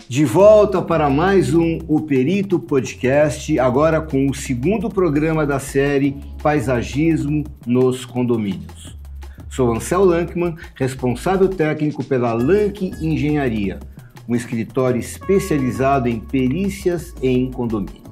De volta para mais um O Perito Podcast, agora com o segundo programa da série Paisagismo nos Condomínios. Sou Ansel Lankman, responsável técnico pela Lank Engenharia, um escritório especializado em perícias em condomínios.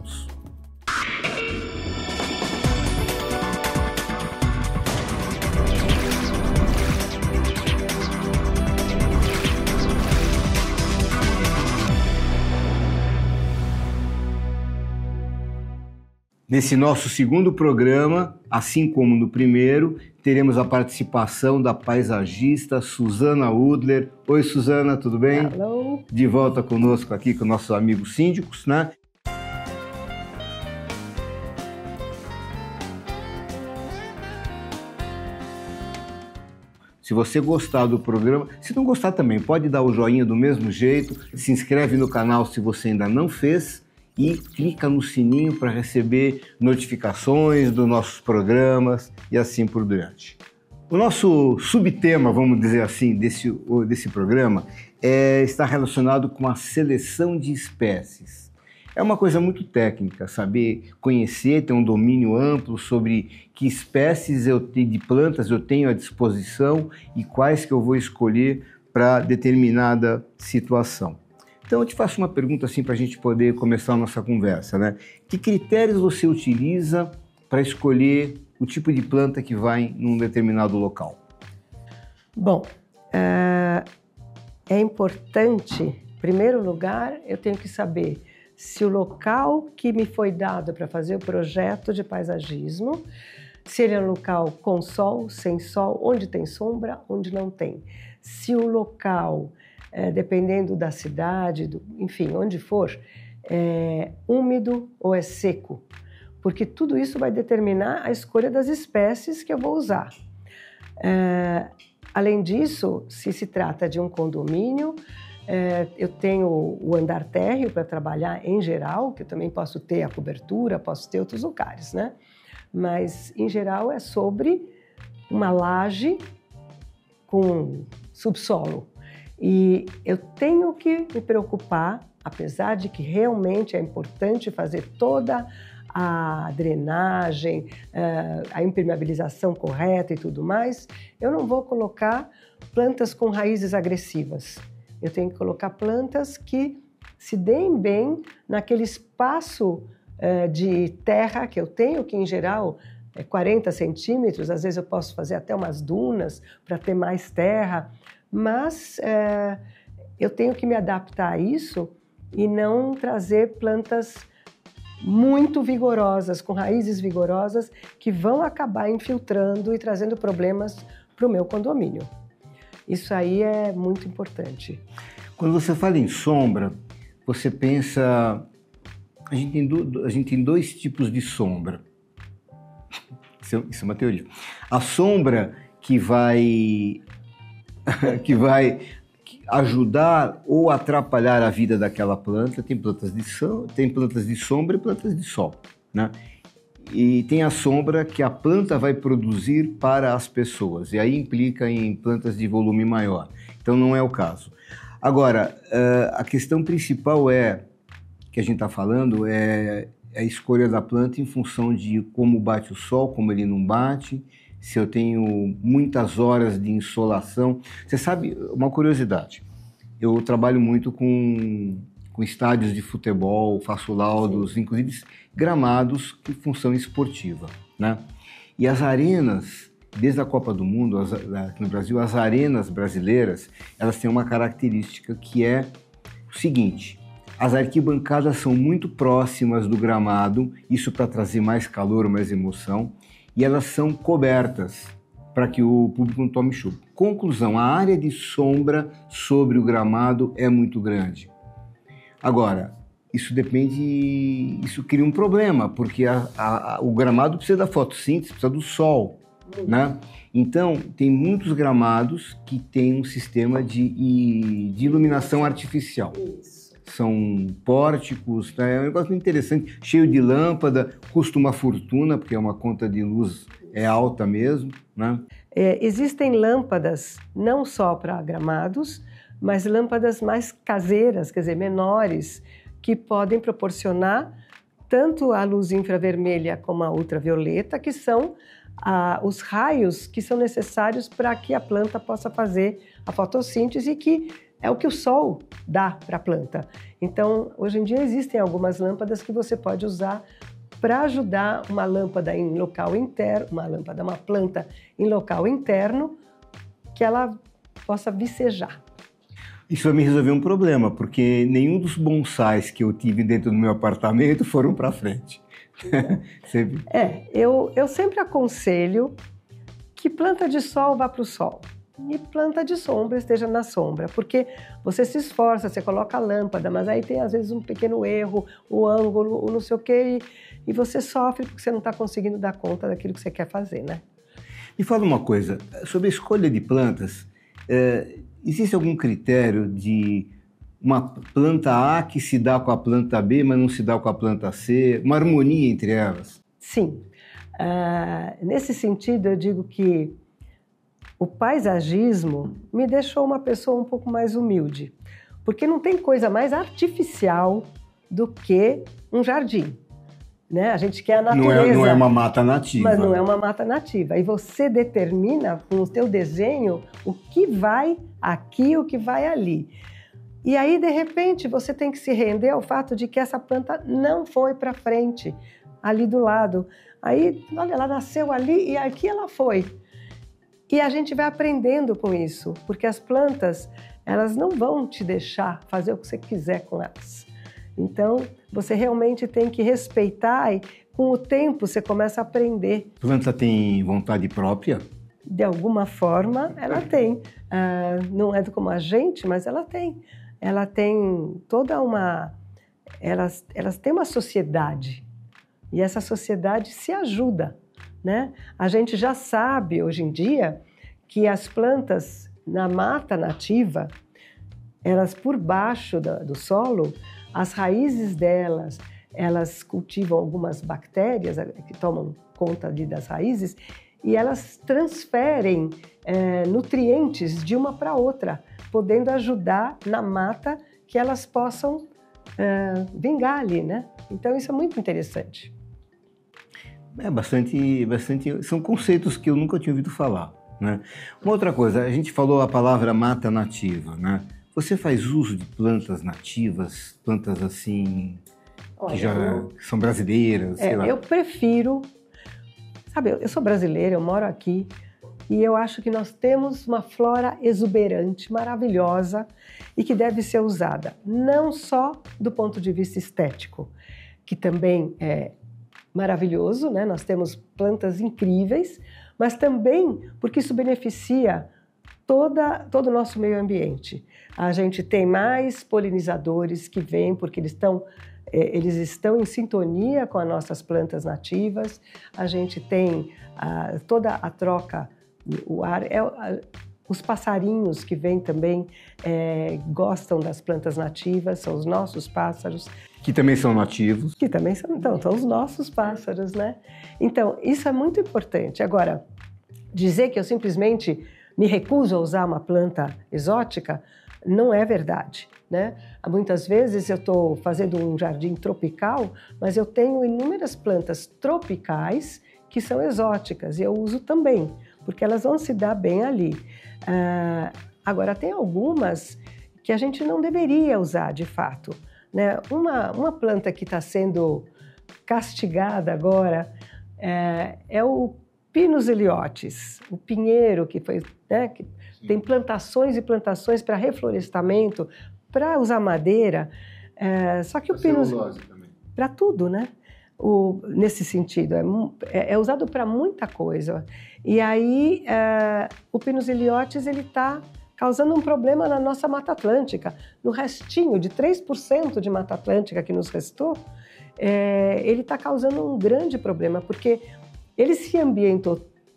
Nesse nosso segundo programa, assim como no primeiro, teremos a participação da paisagista Suzana Udler. Oi, Suzana, tudo bem? Hello. De volta conosco aqui com nossos amigos síndicos, né? Se você gostar do programa, se não gostar também, pode dar o joinha do mesmo jeito, se inscreve no canal se você ainda não fez, e clica no sininho para receber notificações dos nossos programas e assim por diante. O nosso subtema, vamos dizer assim, desse programa está relacionado com a seleção de espécies. É uma coisa muito técnica, saber conhecer, ter um domínio amplo sobre que espécies de plantas eu tenho à disposição e quais que eu vou escolher para determinada situação. Então eu te faço uma pergunta assim para a gente poder começar a nossa conversa, né? Que critérios você utiliza para escolher o tipo de planta que vai num determinado local? Bom, é importante, em primeiro lugar, eu tenho que saber se o local que me foi dado para fazer o projeto de paisagismo, se ele é um local com sol, sem sol, onde tem sombra, onde não tem. Se o local, dependendo da cidade, enfim, onde for, é úmido ou é seco, porque tudo isso vai determinar a escolha das espécies que eu vou usar. Além disso, se trata de um condomínio, eu tenho o andar térreo para trabalhar em geral, que eu também posso ter a cobertura, posso ter outros lugares, né? Mas, em geral, é sobre uma laje com subsolo. E eu tenho que me preocupar, apesar de que realmente é importante fazer toda a drenagem, a impermeabilização correta e tudo mais, eu não vou colocar plantas com raízes agressivas. Eu tenho que colocar plantas que se deem bem naquele espaço de terra que eu tenho, que em geral é 40 centímetros, às vezes eu posso fazer até umas dunas para ter mais terra, mas eu tenho que me adaptar a isso e não trazer plantas muito vigorosas, com raízes vigorosas, que vão acabar infiltrando e trazendo problemas para o meu condomínio. Isso aí é muito importante. Quando você fala em sombra, você pensa... A gente tem dois tipos de sombra. Isso é uma teoria. A sombra que vai ajudar ou atrapalhar a vida daquela planta, tem plantas de sombra e plantas de sol, né? E tem a sombra que a planta vai produzir para as pessoas, e aí implica em plantas de volume maior. Então não é o caso. Agora, a questão principal que a gente está falando é a escolha da planta em função de como bate o sol, como ele não bate, se eu tenho muitas horas de insolação. Você sabe, uma curiosidade, eu trabalho muito com estádios de futebol, faço laudos, inclusive gramados em função esportiva, né? E as arenas, desde a Copa do Mundo, aqui no Brasil, as arenas brasileiras, elas têm uma característica que é o seguinte: as arquibancadas são muito próximas do gramado, isso para trazer mais calor, mais emoção, e elas são cobertas para que o público não tome chuva. Conclusão, a área de sombra sobre o gramado é muito grande. Agora, isso cria um problema, porque o gramado precisa da fotossíntese, precisa do sol, né? Então, tem muitos gramados que têm um sistema de iluminação artificial. Isso. São pórticos, né? É um negócio muito interessante, cheio de lâmpada, custa uma fortuna, porque é uma conta de luz alta mesmo, né? Existem lâmpadas não só para gramados, mas lâmpadas mais caseiras, quer dizer, menores, que podem proporcionar tanto a luz infravermelha como a ultravioleta, que são os raios que são necessários para que a planta possa fazer a fotossíntese, que é o que o sol dá para a planta. Então, hoje em dia existem algumas lâmpadas que você pode usar para ajudar uma lâmpada em local interno, uma planta em local interno, que ela possa vicejar. Isso vai me resolver um problema, porque nenhum dos bonsais que eu tive dentro do meu apartamento foram para frente. Eu sempre aconselho que planta de sol vá para o sol e planta de sombra esteja na sombra, porque você se esforça, você coloca a lâmpada, mas aí tem às vezes um pequeno erro, o ângulo, o não sei o quê, e você sofre porque você não está conseguindo dar conta daquilo que você quer fazer, né? Me fala uma coisa, sobre a escolha de plantas, existe algum critério de uma planta A que se dá com a planta B, mas não se dá com a planta C, uma harmonia entre elas? Sim. Nesse sentido, eu digo que o paisagismo me deixou uma pessoa um pouco mais humilde, porque não tem coisa mais artificial do que um jardim. Né? A gente quer a natureza. Não é uma mata nativa. Mas não é uma mata nativa. E você determina com o teu desenho o que vai aqui, o que vai ali. E aí, de repente, você tem que se render ao fato de que essa planta não foi para frente, ali do lado. Aí, olha, ela nasceu ali e aqui ela foi. E a gente vai aprendendo com isso, porque as plantas, elas não vão te deixar fazer o que você quiser com elas. Então, você realmente tem que respeitar e, com o tempo, você começa a aprender. A planta tem vontade própria? De alguma forma, ela tem. Não é como a gente, mas ela tem. Ela tem toda uma... Elas têm uma sociedade. E essa sociedade se ajuda, né? A gente já sabe, hoje em dia, que as plantas na mata nativa, elas por baixo do solo, as raízes delas, elas cultivam algumas bactérias que tomam conta das raízes e elas transferem nutrientes de uma para outra, podendo ajudar na mata que elas possam vingar ali, né? Então isso é muito interessante. Bastante, são conceitos que eu nunca tinha ouvido falar, né? Uma outra coisa, a gente falou a palavra mata nativa, né? Você faz uso de plantas nativas, plantas assim, que já são brasileiras, sei lá? Eu prefiro, sabe, eu sou brasileira, eu moro aqui, e eu acho que nós temos uma flora exuberante, maravilhosa, e que deve ser usada, não só do ponto de vista estético, que também é maravilhoso, né? Nós temos plantas incríveis, mas também porque isso beneficia todo o nosso meio ambiente. A gente tem mais polinizadores que vêm porque eles estão em sintonia com as nossas plantas nativas. A gente tem toda a troca, o ar, os passarinhos que vêm também gostam das plantas nativas, são os nossos pássaros. Que também são nativos. Que também são os nossos pássaros, né? Então, isso é muito importante. Agora, dizer que eu simplesmente me recuso a usar uma planta exótica não é verdade, né? Muitas vezes eu estou fazendo um jardim tropical, mas eu tenho inúmeras plantas tropicais que são exóticas e eu uso também, porque elas vão se dar bem ali. Agora, tem algumas que a gente não deveria usar de fato, né? Uma planta que está sendo castigada agora é o Pinus iliotis, o pinheiro que foi, né, que tem plantações e plantações para reflorestamento, para usar madeira, só que o Pinus para tudo, né? Nesse sentido é usado para muita coisa. E aí o Pinus iliotis ele está causando um problema na nossa Mata Atlântica, no restinho de 3% de Mata Atlântica que nos restou, ele está causando um grande problema porque ele se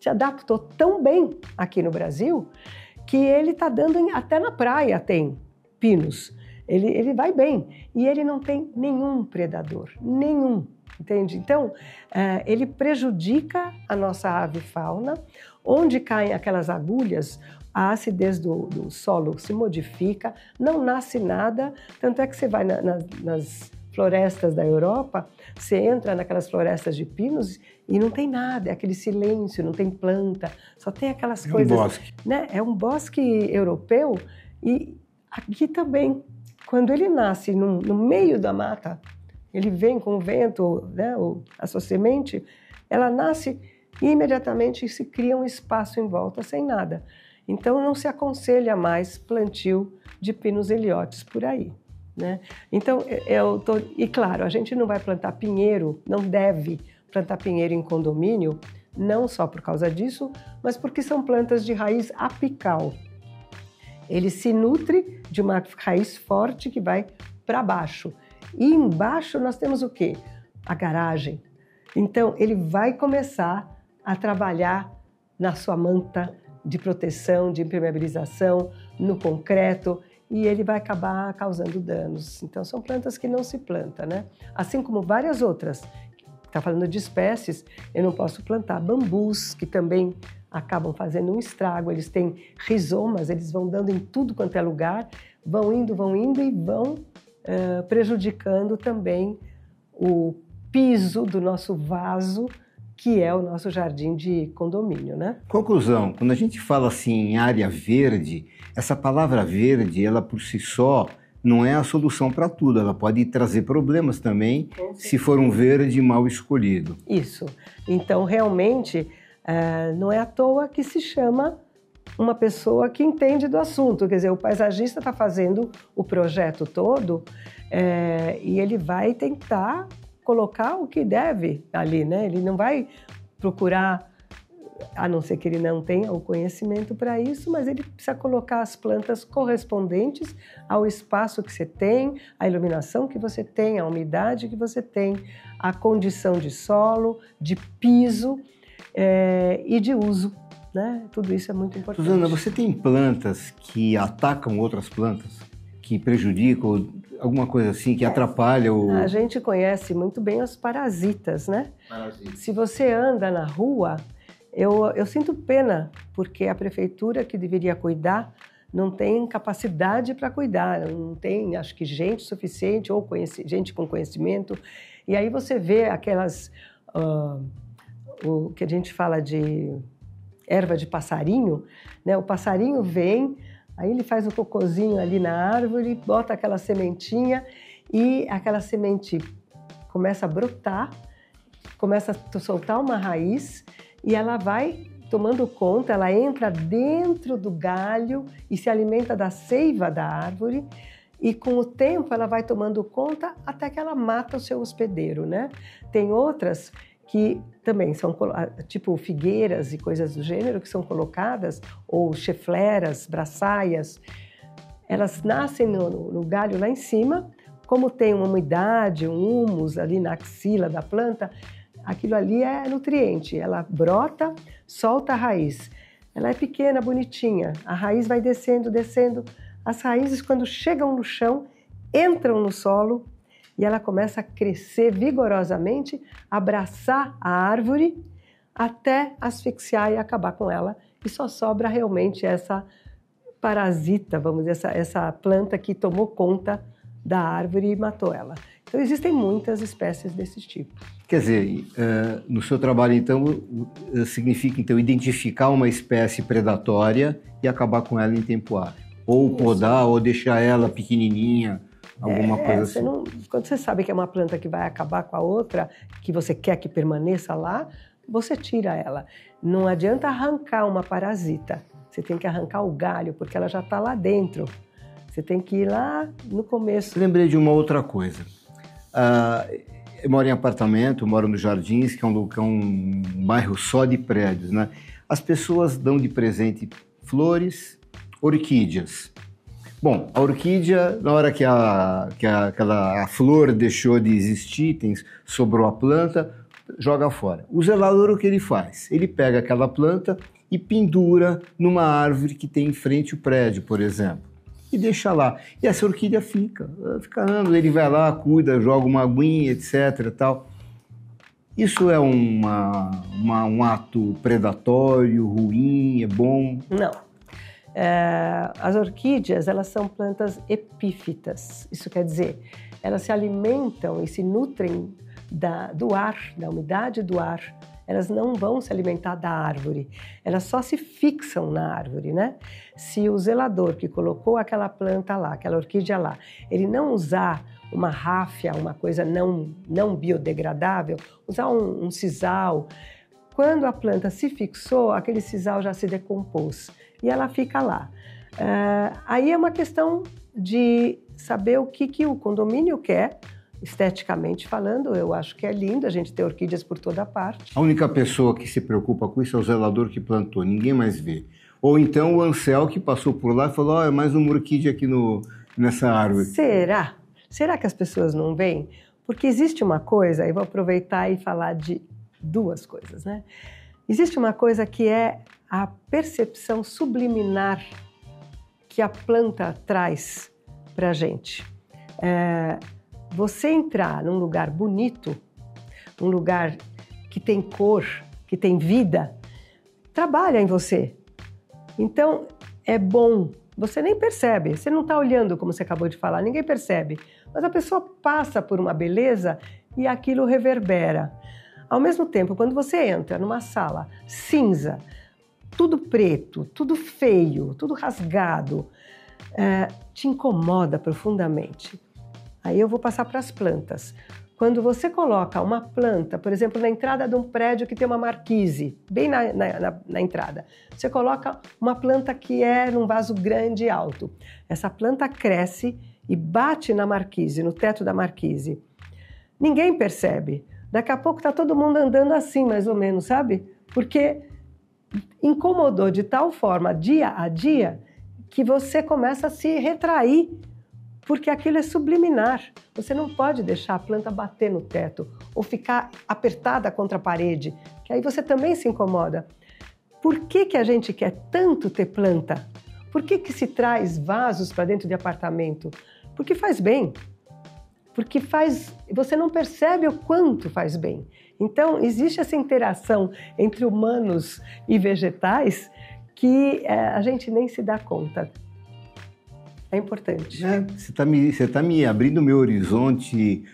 adaptou tão bem aqui no Brasil que ele está dando, até na praia tem pinos. Ele vai bem e ele não tem nenhum predador, nenhum, entende? Então, ele prejudica a nossa avifauna. Onde caem aquelas agulhas, a acidez do solo se modifica, não nasce nada, tanto é que você vai nas florestas da Europa, você entra naquelas florestas de pinos e não tem nada, é aquele silêncio, não tem planta, só tem aquelas coisas... É um bosque. Né? É um bosque europeu e aqui também, quando ele nasce no meio da mata, ele vem com o vento, né, a sua semente, ela nasce e imediatamente se cria um espaço em volta sem nada. Então, não se aconselha mais plantio de pinos ilhotes por aí, né? Então, e claro, a gente não vai plantar pinheiro, não deve plantar pinheiro em condomínio, não só por causa disso, mas porque são plantas de raiz apical. Ele se nutre de uma raiz forte que vai para baixo. E embaixo nós temos o quê? A garagem. Então, ele vai começar a trabalhar na sua manta de proteção, de impermeabilização, no concreto, e ele vai acabar causando danos. Então, são plantas que não se planta, né? Assim como várias outras. Está falando de espécies, eu não posso plantar bambus, que também acabam fazendo um estrago. Eles têm rizomas, eles vão dando em tudo quanto é lugar, vão indo e vão prejudicando também o piso do nosso vaso, que é o nosso jardim de condomínio, né? Conclusão, quando a gente fala assim em área verde, essa palavra verde, ela por si só não é a solução para tudo, ela pode trazer problemas também se for um verde mal escolhido. Isso. Então, realmente, não é à toa que se chama uma pessoa que entende do assunto. Quer dizer, o paisagista está fazendo o projeto todo e ele vai tentar colocar o que deve ali, né? Ele não vai procurar, a não ser que ele não tenha o conhecimento para isso, mas ele precisa colocar as plantas correspondentes ao espaço que você tem, à iluminação que você tem, à umidade que você tem, à condição de solo, de piso e de uso, né? Tudo isso é muito importante. Suzana, você tem plantas que atacam outras plantas, que prejudicam, alguma coisa assim, que atrapalha o... A gente conhece muito bem os parasitas, né? Parasita. Se você anda na rua, eu sinto pena, porque a prefeitura que deveria cuidar não tem capacidade para cuidar, não tem, acho que, gente suficiente ou gente com conhecimento. E aí você vê aquelas, o que a gente fala de erva de passarinho, né? O passarinho vem, aí ele faz o cocôzinho ali na árvore, bota aquela sementinha e aquela semente começa a brotar, começa a soltar uma raiz e ela vai tomando conta, ela entra dentro do galho e se alimenta da seiva da árvore e com o tempo ela vai tomando conta até que ela mata o seu hospedeiro, né? Tem outras que também são tipo figueiras e coisas do gênero que são colocadas, ou chefleras, braçaias, elas nascem no galho lá em cima, como tem uma umidade, um humus ali na axila da planta, aquilo ali é nutriente, ela brota, solta a raiz. Ela é pequena, bonitinha, a raiz vai descendo, descendo, as raízes quando chegam no chão, entram no solo, e ela começa a crescer vigorosamente, abraçar a árvore até asfixiar e acabar com ela. E só sobra realmente essa parasita, vamos dizer, essa planta que tomou conta da árvore e matou ela. Então existem muitas espécies desse tipo. Quer dizer, no seu trabalho, então, significa então, identificar uma espécie predatória e acabar com ela em tempo hábil. Ou podar, ou deixar ela pequenininha, alguma coisa assim. Quando você sabe que é uma planta que vai acabar com a outra, que você quer que permaneça lá, você tira ela. Não adianta arrancar uma parasita. Você tem que arrancar o galho, porque ela já está lá dentro. Você tem que ir lá no começo. Lembrei de uma outra coisa. Eu moro em apartamento, moro nos Jardins, que é um bairro só de prédios, né? As pessoas dão de presente flores, orquídeas. Bom, a orquídea, na hora que a flor deixou de existir, sobrou a planta, joga fora. O zelador, o que ele faz? Ele pega aquela planta e pendura numa árvore que tem em frente ao prédio, por exemplo, e deixa lá. E essa orquídea fica andando, ele vai lá, cuida, joga uma aguinha, etc. Tal. Isso é um ato predatório, ruim, é bom? Não. As orquídeas, elas são plantas epífitas. Isso quer dizer, elas se alimentam e se nutrem do ar, da umidade do ar. Elas não vão se alimentar da árvore, elas só se fixam na árvore, né? Se o zelador que colocou aquela planta lá, aquela orquídea lá, ele não usar uma ráfia, uma coisa não biodegradável, usar um sisal, quando a planta se fixou, aquele sisal já se decompôs e ela fica lá. Aí é uma questão de saber o que o condomínio quer. Esteticamente falando, eu acho que é lindo a gente ter orquídeas por toda parte. A única pessoa que se preocupa com isso é o zelador que plantou, ninguém mais vê. Ou então o Ansel que passou por lá e falou, é mais uma orquídea aqui nessa árvore. Será? Será que as pessoas não veem? Porque existe uma coisa, eu vou aproveitar e falar de duas coisas, né? Existe uma coisa que é a percepção subliminar que a planta traz para a gente. Você entrar num lugar bonito, um lugar que tem cor, que tem vida, trabalha em você. Então, é bom. Você nem percebe, você não está olhando como você acabou de falar, ninguém percebe. Mas a pessoa passa por uma beleza e aquilo reverbera. Ao mesmo tempo, quando você entra numa sala cinza, tudo preto, tudo feio, tudo rasgado, te incomoda profundamente. Aí eu vou passar para as plantas. Quando você coloca uma planta, por exemplo, na entrada de um prédio que tem uma marquise, bem na entrada, você coloca uma planta que é num vaso grande e alto. Essa planta cresce e bate na marquise, no teto da marquise. Ninguém percebe. Daqui a pouco está todo mundo andando assim, mais ou menos, sabe? Porque incomodou de tal forma, dia a dia, que você começa a se retrair, porque aquilo é subliminar. Você não pode deixar a planta bater no teto ou ficar apertada contra a parede, que aí você também se incomoda. Por que a gente quer tanto ter planta? Por que se traz vasos para dentro de apartamento? Porque faz bem. Porque você não percebe o quanto faz bem. Então, existe essa interação entre humanos e vegetais que a gente nem se dá conta. É importante. Você tá me abrindo meu horizonte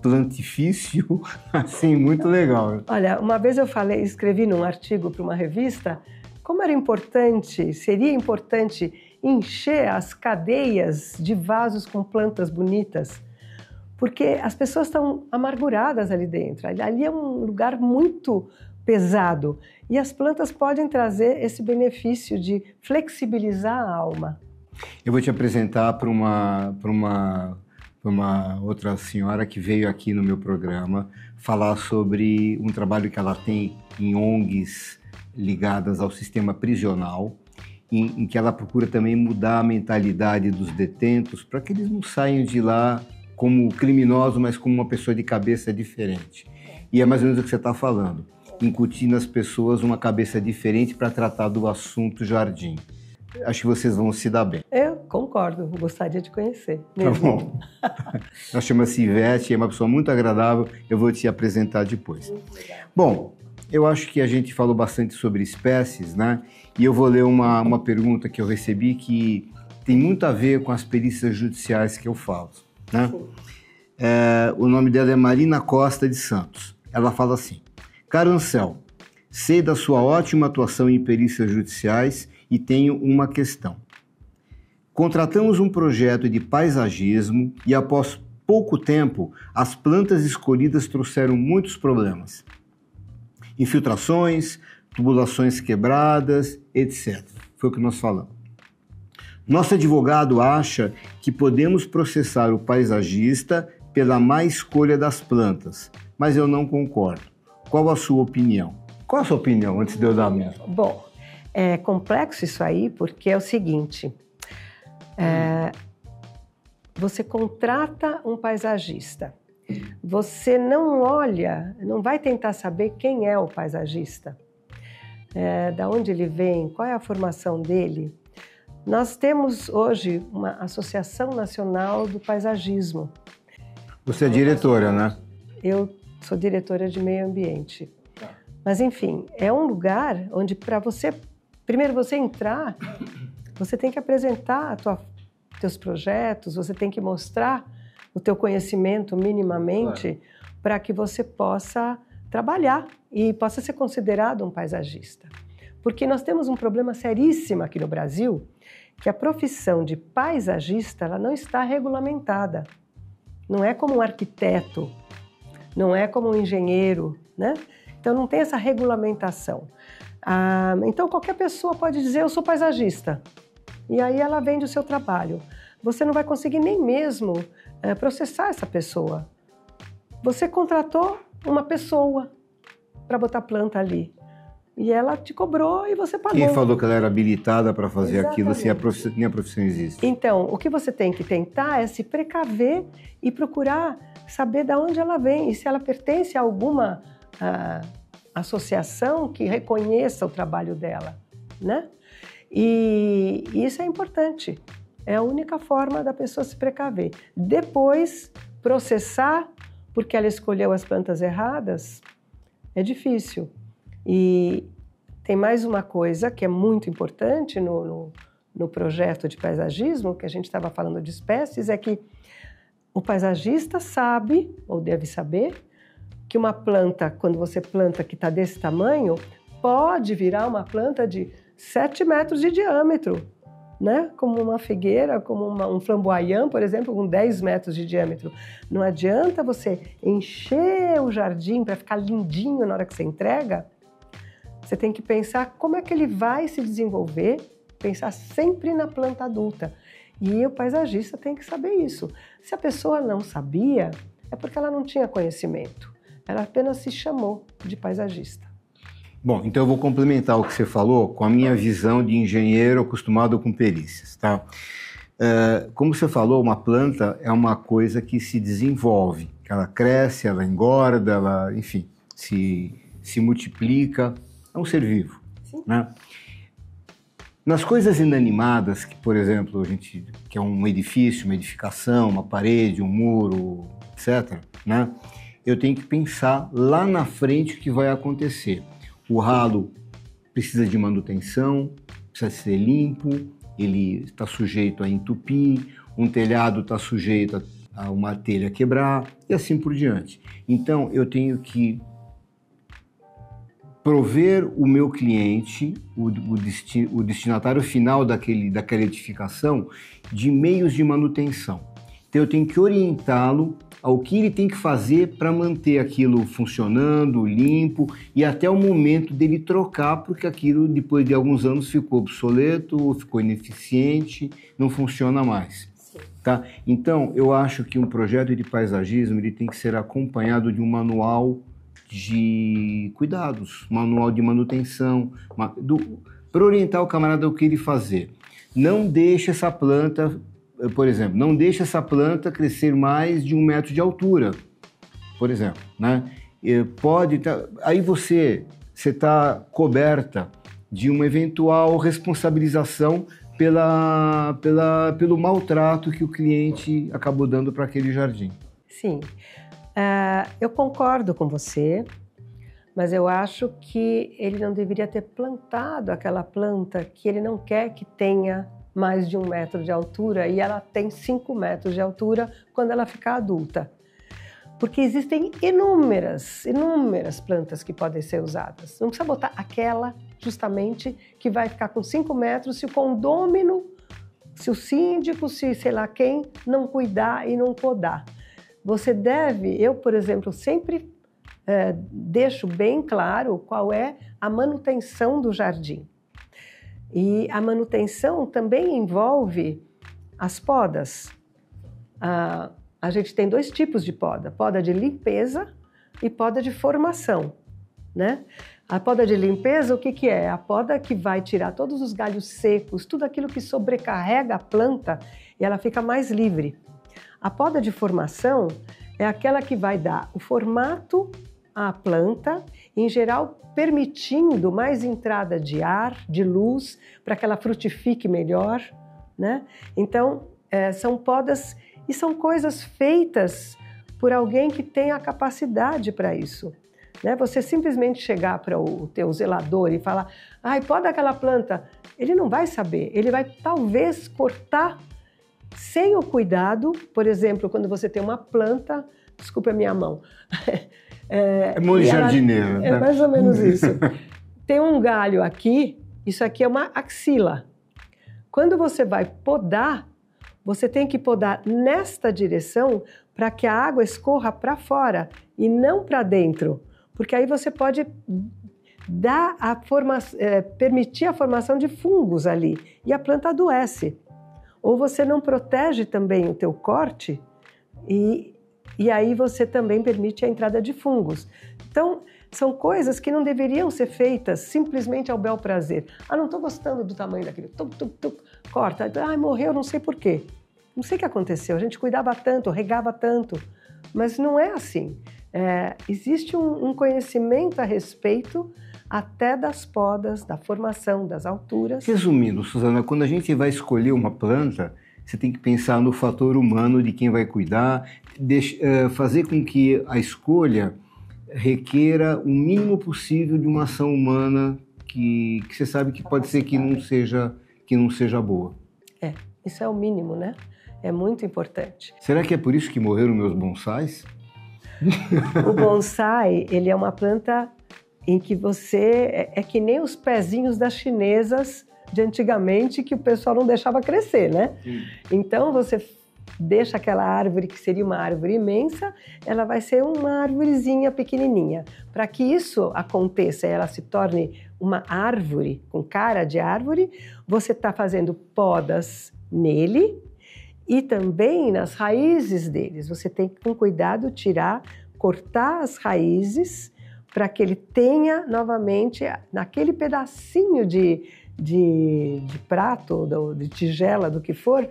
plantifício, assim, muito legal. Olha, uma vez eu escrevi num artigo para uma revista como seria importante encher as cadeias de vasos com plantas bonitas, porque as pessoas estão amarguradas ali dentro. Ali é um lugar muito pesado e as plantas podem trazer esse benefício de flexibilizar a alma. Eu vou te apresentar para uma outra senhora que veio aqui no meu programa falar sobre um trabalho que ela tem em ONGs ligadas ao sistema prisional, em que ela procura também mudar a mentalidade dos detentos para que eles não saiam de lá como criminosos, mas como uma pessoa de cabeça diferente. E é mais ou menos o que você está falando, incutir nas pessoas uma cabeça diferente para tratar do assunto jardim. Acho que vocês vão se dar bem. Eu concordo, gostaria de conhecer. Mesmo. Tá bom. Ela chama-se Ivete, é uma pessoa muito agradável, eu vou te apresentar depois. Bom, eu acho que a gente falou bastante sobre espécies, né? E eu vou ler uma pergunta que eu recebi que tem muito a ver com as perícias judiciais que eu falo, né? O nome dela é Marina Costa de Santos. Ela fala assim: Caro Ansel, sei da sua ótima atuação em perícias judiciais e tenho uma questão. Contratamos um projeto de paisagismo e, após pouco tempo, as plantas escolhidas trouxeram muitos problemas. Infiltrações, tubulações quebradas, etc. Foi o que nós falamos. Nosso advogado acha que podemos processar o paisagista pela má escolha das plantas, mas eu não concordo. Qual a sua opinião? Qual a sua opinião, antes de eu dar a minha? Bom, é complexo isso aí, porque é o seguinte, você contrata um paisagista, você não olha, não vai tentar saber quem é o paisagista, da onde ele vem, qual é a formação dele. Nós temos hoje uma Associação Nacional do Paisagismo. Você é diretora, né? Eu sou diretora de meio ambiente. Mas, enfim, é um lugar onde para você... Primeiro, você entrar, Você tem que apresentar teus projetos, você tem que mostrar o teu conhecimento minimamente para que você possa trabalhar e possa ser considerado um paisagista. Porque nós temos um problema seríssimo aqui no Brasil, que a profissão de paisagista ela não está regulamentada. Não é como um arquiteto, não é como um engenheiro, né? Então não tem essa regulamentação. Então qualquer pessoa pode dizer eu sou paisagista e aí ela vende o seu trabalho. Você não vai conseguir nem mesmo processar essa pessoa. Você contratou uma pessoa para botar planta ali e ela te cobrou e você pagou. Quem falou que ela era habilitada para fazer Exatamente. aquilo se nem a profissão existe? Então, o que você tem que tentar é se precaver e procurar saber de onde ela vem e se ela pertence a alguma associação que reconheça o trabalho dela, né? E isso é importante. É a única forma da pessoa se precaver. Depois, processar porque ela escolheu as plantas erradas é difícil. E tem mais uma coisa que é muito importante no projeto de paisagismo, que a gente estava falando de espécies, é que o paisagista sabe, ou deve saber, que uma planta, quando você planta que está desse tamanho, pode virar uma planta de 7 metros de diâmetro, né? Como uma figueira, como um flamboyant, por exemplo, com 10 metros de diâmetro. Não adianta você encher o jardim para ficar lindinho na hora que você entrega. Você tem que pensar como é que ele vai se desenvolver, pensar sempre na planta adulta. E o paisagista tem que saber isso. Se a pessoa não sabia, é porque ela não tinha conhecimento. Ela apenas se chamou de paisagista. Bom, então eu vou complementar o que você falou com a minha visão de engenheiro acostumado com perícias, tá? Como você falou, uma planta é uma coisa que se desenvolve. Ela cresce, ela engorda, ela, enfim, se multiplica. É um ser vivo, né? Nas coisas inanimadas, que, por exemplo, que é um edifício, uma edificação, uma parede, um muro, etc., né? Eu tenho que pensar lá na frente o que vai acontecer. O ralo precisa de manutenção, precisa ser limpo, ele está sujeito a entupir, um telhado está sujeito a uma telha quebrar e assim por diante. Então, eu tenho que prover o meu cliente, o destinatário final daquela edificação, de meios de manutenção. Então eu tenho que orientá-lo ao que ele tem que fazer para manter aquilo funcionando, limpo, e até o momento dele trocar, porque aquilo depois de alguns anos ficou obsoleto, ficou ineficiente, não funciona mais. Tá? Então eu acho que um projeto de paisagismo ele tem que ser acompanhado de um manual de cuidados, manual de manutenção, para orientar o camarada o que ele fazer. Não deixe essa planta, por exemplo, não deixe essa planta crescer mais de 1 metro de altura, por exemplo, né? Aí você está coberta de uma eventual responsabilização pelo maltrato que o cliente acabou dando para aquele jardim. Sim. Eu concordo com você, mas eu acho que ele não deveria ter plantado aquela planta que ele não quer que tenha mais de 1 metro de altura e ela tem 5 metros de altura quando ela ficar adulta. Porque existem inúmeras plantas que podem ser usadas. Não precisa botar aquela justamente que vai ficar com 5 metros se o condômino, se o síndico, se sei lá quem, não cuidar e não podar. Você eu, por exemplo, sempre deixo bem claro qual é a manutenção do jardim. E a manutenção também envolve as podas. A gente tem 2 tipos de poda, poda de limpeza e poda de formação, né? A poda de limpeza, o que é? A poda que vai tirar todos os galhos secos, tudo aquilo que sobrecarrega a planta e ela fica mais livre. A poda de formação é aquela que vai dar o formato à planta, em geral permitindo mais entrada de ar, de luz, para que ela frutifique melhor, né? Então, são podas e são coisas feitas por alguém que tem a capacidade para isso. né? Você simplesmente chegar para o teu zelador e falar, ai, poda aquela planta, ele não vai saber, ele vai talvez cortar sem o cuidado. Por exemplo, quando você tem uma planta, desculpa a minha mão, é mão de jardineiro, né? É mais ou menos isso. Tem um galho aqui, isso aqui é uma axila. Quando você vai podar, você tem que podar nesta direção para que a água escorra para fora e não para dentro, porque aí você pode dar permitir a formação de fungos ali e a planta adoece. Ou você não protege também o teu corte e aí você também permite a entrada de fungos. Então, são coisas que não deveriam ser feitas simplesmente ao bel prazer. Ah, não estou gostando do tamanho daquele, corta. Ah, morreu, não sei por quê. Não sei o que aconteceu, a gente cuidava tanto, regava tanto, mas não é assim. Existe um conhecimento a respeito até das podas, da formação, das alturas. Resumindo, Suzana, quando a gente vai escolher uma planta, você tem que pensar no fator humano de quem vai cuidar, fazer com que a escolha requeira o mínimo possível de uma ação humana que você sabe que pode ser que não seja boa. Isso é o mínimo, né? É muito importante. Será que é por isso que morreram meus bonsais? O bonsai, ele é uma planta em que você... É que nem os pezinhos das chinesas de antigamente que o pessoal não deixava crescer, né? Sim. Então, você deixa aquela árvore que seria uma árvore imensa, ela vai ser uma árvorezinha pequenininha. Para que isso aconteça e ela se torne uma árvore, com cara de árvore, você está fazendo podas nele e também nas raízes deles. Você tem que, com cuidado, cortar as raízes para que ele tenha novamente, naquele pedacinho de prato, de tigela, do que for,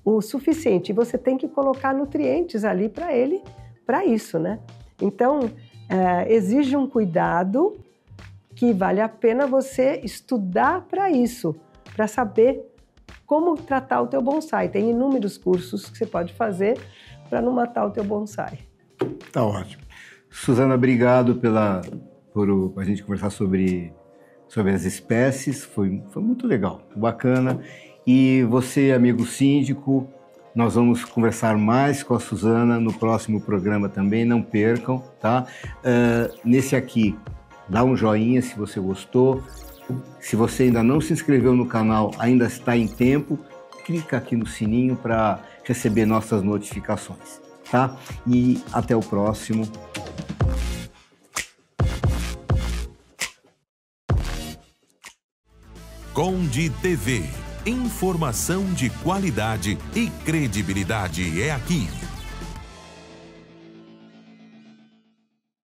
o suficiente. E você tem que colocar nutrientes ali para ele, para isso, né? Então, exige um cuidado que vale a pena você estudar para isso, para saber como tratar o teu bonsai. Tem inúmeros cursos que você pode fazer para não matar o teu bonsai. Tá ótimo. Suzana, obrigado por a gente conversar sobre as espécies. Foi muito legal, bacana. E você, amigo síndico, nós vamos conversar mais com a Suzana no próximo programa também, não percam, tá? Nesse aqui, dá um joinha se você gostou. Se você ainda não se inscreveu no canal, ainda está em tempo, clica aqui no sininho para receber nossas notificações, tá? E até o próximo. Conde TV. Informação de qualidade e credibilidade é aqui.